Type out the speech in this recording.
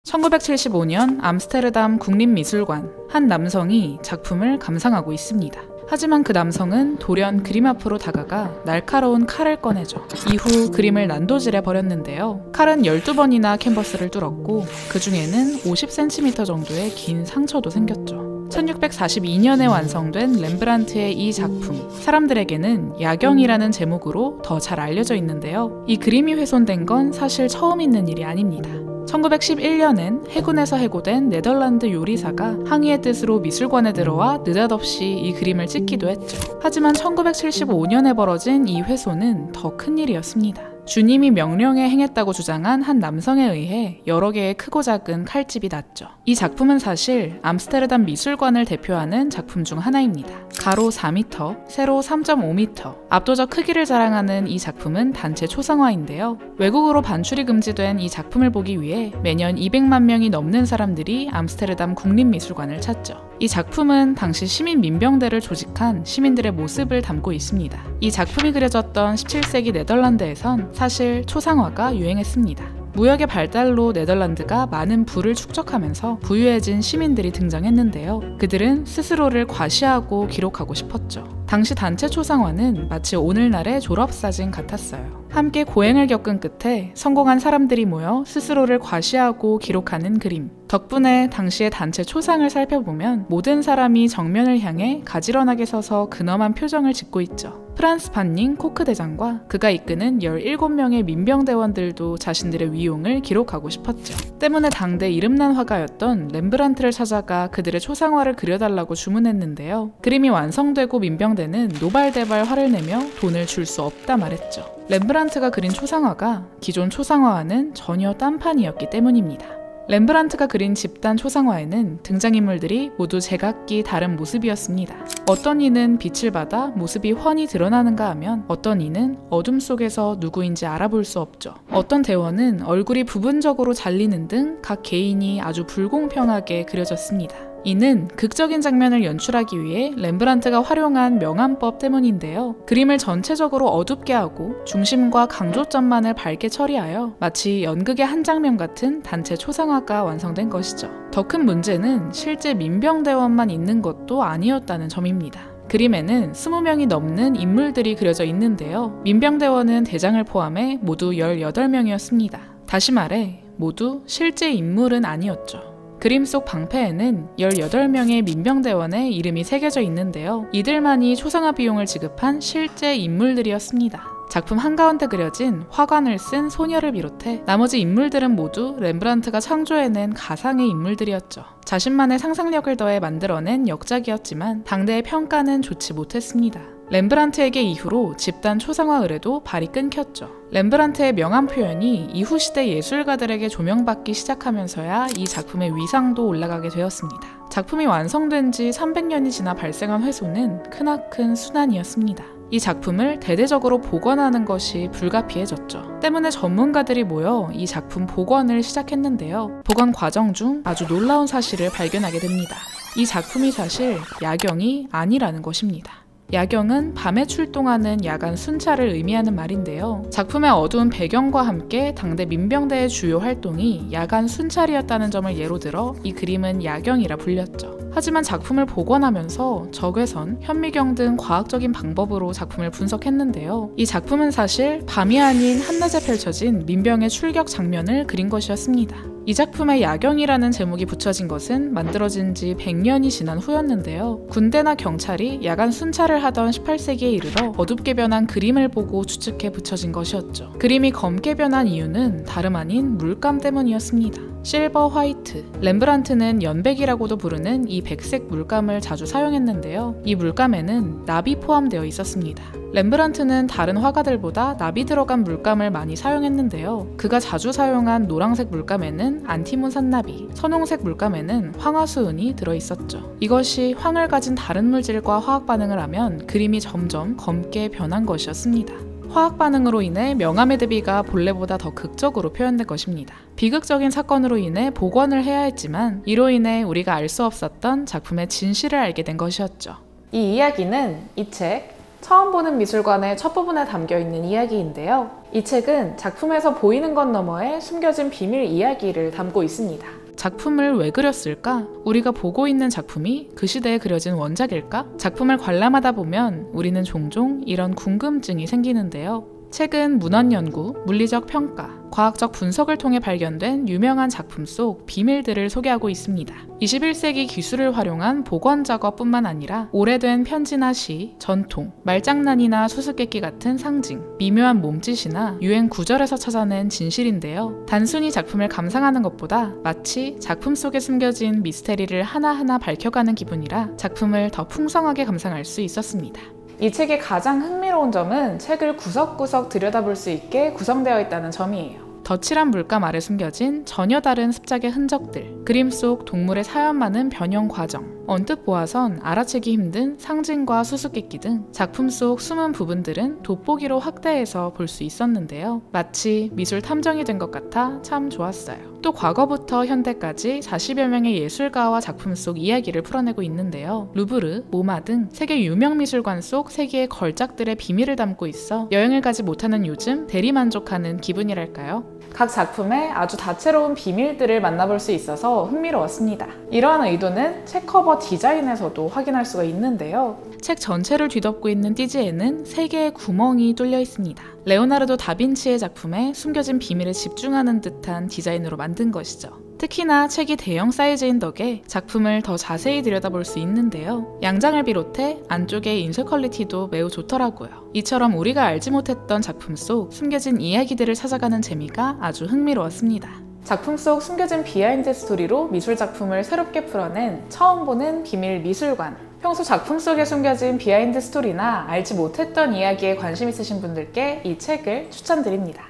1975년 암스테르담 국립미술관 한 남성이 작품을 감상하고 있습니다. 하지만 그 남성은 돌연 그림 앞으로 다가가 날카로운 칼을 꺼내죠. 이후 그림을 난도질해 버렸는데요. 칼은 12번이나 캔버스를 뚫었고 그 중에는 50cm 정도의 긴 상처도 생겼죠. 1642년에 완성된 렘브란트의 이 작품, 사람들에게는 야경이라는 제목으로 더 잘 알려져 있는데요. 이 그림이 훼손된 건 사실 처음 있는 일이 아닙니다. 1911년엔 해군에서 해고된 네덜란드 요리사가 항의의 뜻으로 미술관에 들어와 느닷없이 이 그림을 찍기도 했죠. 하지만 1975년에 벌어진 이 훼손은 더 큰 일이었습니다. 주님이 명령에 행했다고 주장한 한 남성에 의해 여러 개의 크고 작은 칼집이 났죠. 이 작품은 사실 암스테르담 미술관을 대표하는 작품 중 하나입니다. 가로 4m, 세로 3.5m, 압도적 크기를 자랑하는 이 작품은 단체 초상화인데요. 외국으로 반출이 금지된 이 작품을 보기 위해 매년 200만 명이 넘는 사람들이 암스테르담 국립미술관을 찾죠. 이 작품은 당시 시민 민병대를 조직한 시민들의 모습을 담고 있습니다. 이 작품이 그려졌던 17세기 네덜란드에선 사실 초상화가 유행했습니다. 무역의 발달로 네덜란드가 많은 부를 축적하면서 부유해진 시민들이 등장했는데요. 그들은 스스로를 과시하고 기록하고 싶었죠. 당시 단체 초상화는 마치 오늘날의 졸업사진 같았어요. 함께 고행을 겪은 끝에 성공한 사람들이 모여 스스로를 과시하고 기록하는 그림. 덕분에 당시의 단체 초상을 살펴보면 모든 사람이 정면을 향해 가지런하게 서서 근엄한 표정을 짓고 있죠. 프란스 반닝 코크 대장과 그가 이끄는 17명의 민병대원들도 자신들의 위용을 기록하고 싶었죠. 때문에 당대 이름난 화가였던 렘브란트를 찾아가 그들의 초상화를 그려달라고 주문했는데요. 그림이 완성되고 민병대는 노발대발 화를 내며 돈을 줄 수 없다 말했죠. 렘브란트가 그린 초상화가 기존 초상화와는 전혀 딴판이었기 때문입니다. 렘브란트가 그린 집단 초상화에는 등장인물들이 모두 제각기 다른 모습이었습니다. 어떤 이는 빛을 받아 모습이 훤히 드러나는가 하면 어떤 이는 어둠 속에서 누구인지 알아볼 수 없죠. 어떤 대원은 얼굴이 부분적으로 잘리는 등 각 개인이 아주 불공평하게 그려졌습니다. 이는 극적인 장면을 연출하기 위해 렘브란트가 활용한 명암법 때문인데요. 그림을 전체적으로 어둡게 하고 중심과 강조점만을 밝게 처리하여 마치 연극의 한 장면 같은 단체 초상화가 완성된 것이죠. 더 큰 문제는 실제 민병대원만 있는 것도 아니었다는 점입니다. 그림에는 20명이 넘는 인물들이 그려져 있는데요. 민병대원은 대장을 포함해 모두 18명이었습니다. 다시 말해 모두 실제 인물은 아니었죠. 그림 속 방패에는 18명의 민병대원의 이름이 새겨져 있는데요. 이들만이 초상화 비용을 지급한 실제 인물들이었습니다. 작품 한가운데 그려진 화관을 쓴 소녀를 비롯해 나머지 인물들은 모두 렘브란트가 창조해낸 가상의 인물들이었죠. 자신만의 상상력을 더해 만들어낸 역작이었지만 당대의 평가는 좋지 못했습니다. 렘브란트에게 이후로 집단 초상화 의뢰도 발이 끊겼죠. 렘브란트의 명암 표현이 이후 시대 예술가들에게 조명받기 시작하면서야 이 작품의 위상도 올라가게 되었습니다. 작품이 완성된 지 300년이 지나 발생한 훼손은 크나큰 순환이었습니다. 이 작품을 대대적으로 복원하는 것이 불가피해졌죠. 때문에 전문가들이 모여 이 작품 복원을 시작했는데요. 복원 과정 중 아주 놀라운 사실을 발견하게 됩니다. 이 작품이 사실 야경이 아니라는 것입니다. 야경은 밤에 출동하는 야간 순찰을 의미하는 말인데요. 작품의 어두운 배경과 함께 당대 민병대의 주요 활동이 야간 순찰이었다는 점을 예로 들어 이 그림은 야경이라 불렸죠. 하지만 작품을 복원하면서 적외선, 현미경 등 과학적인 방법으로 작품을 분석했는데요. 이 작품은 사실 밤이 아닌 한낮에 펼쳐진 민병의 출격 장면을 그린 것이었습니다. 이 작품에 야경이라는 제목이 붙여진 것은 만들어진 지 100년이 지난 후였는데요. 군대나 경찰이 야간 순찰을 하던 18세기에 이르러 어둡게 변한 그림을 보고 추측해 붙여진 것이었죠. 그림이 검게 변한 이유는 다름 아닌 물감 때문이었습니다. 실버 화이트, 렘브란트는 연백이라고도 부르는 이 백색 물감을 자주 사용했는데요. 이 물감에는 납이 포함되어 있었습니다. 렘브란트는 다른 화가들보다 납이 들어간 물감을 많이 사용했는데요. 그가 자주 사용한 노란색 물감에는 안티몬 산납이, 선홍색 물감에는 황화수은이 들어있었죠. 이것이 황을 가진 다른 물질과 화학 반응을 하면 그림이 점점 검게 변한 것이었습니다. 화학 반응으로 인해 명암의 대비가 본래보다 더 극적으로 표현된 것입니다. 비극적인 사건으로 인해 복원을 해야 했지만 이로 인해 우리가 알 수 없었던 작품의 진실을 알게 된 것이었죠. 이 이야기는 이 책 처음 보는 미술관의 첫 부분에 담겨있는 이야기인데요. 이 책은 작품에서 보이는 것 너머의 숨겨진 비밀 이야기를 담고 있습니다. 작품을 왜 그렸을까? 우리가 보고 있는 작품이 그 시대에 그려진 원작일까? 작품을 관람하다 보면 우리는 종종 이런 궁금증이 생기는데요. 책은 문헌 연구, 물리적 평가, 과학적 분석을 통해 발견된 유명한 작품 속 비밀들을 소개하고 있습니다. 21세기 기술을 활용한 복원 작업뿐만 아니라 오래된 편지나 시, 전통, 말장난이나 수수께끼 같은 상징, 미묘한 몸짓이나 유행 구절에서 찾아낸 진실인데요. 단순히 작품을 감상하는 것보다 마치 작품 속에 숨겨진 미스테리를 하나하나 밝혀가는 기분이라 작품을 더 풍성하게 감상할 수 있었습니다. 이 책의 가장 흥미로운 점은 책을 구석구석 들여다볼 수 있게 구성되어 있다는 점이에요. 덧칠한 물감 아래 숨겨진 전혀 다른 습작의 흔적들, 그림 속 동물의 사연 많은 변형 과정, 언뜻 보아선 알아채기 힘든 상징과 수수께끼 등 작품 속 숨은 부분들은 돋보기로 확대해서 볼 수 있었는데요. 마치 미술 탐정이 된 것 같아 참 좋았어요. 또 과거부터 현대까지 40여 명의 예술가와 작품 속 이야기를 풀어내고 있는데요. 루브르, 모마 등 세계 유명 미술관 속 세계의 걸작들의 비밀을 담고 있어 여행을 가지 못하는 요즘 대리만족하는 기분이랄까요? 각 작품의 아주 다채로운 비밀들을 만나볼 수 있어서 흥미로웠습니다. 이러한 의도는 책 커버 디자인에서도 확인할 수가 있는데요. 책 전체를 뒤덮고 있는 띠지에는 3개의 구멍이 뚫려 있습니다. 레오나르도 다빈치의 작품에 숨겨진 비밀에 집중하는 듯한 디자인으로 만든 것이죠. 특히나 책이 대형 사이즈인 덕에 작품을 더 자세히 들여다볼 수 있는데요. 양장을 비롯해 안쪽의 인쇄 퀄리티도 매우 좋더라고요. 이처럼 우리가 알지 못했던 작품 속 숨겨진 이야기들을 찾아가는 재미가 아주 흥미로웠습니다. 작품 속 숨겨진 비하인드 스토리로 미술 작품을 새롭게 풀어낸 처음 보는 비밀 미술관. 평소 작품 속에 숨겨진 비하인드 스토리나 알지 못했던 이야기에 관심 있으신 분들께 이 책을 추천드립니다.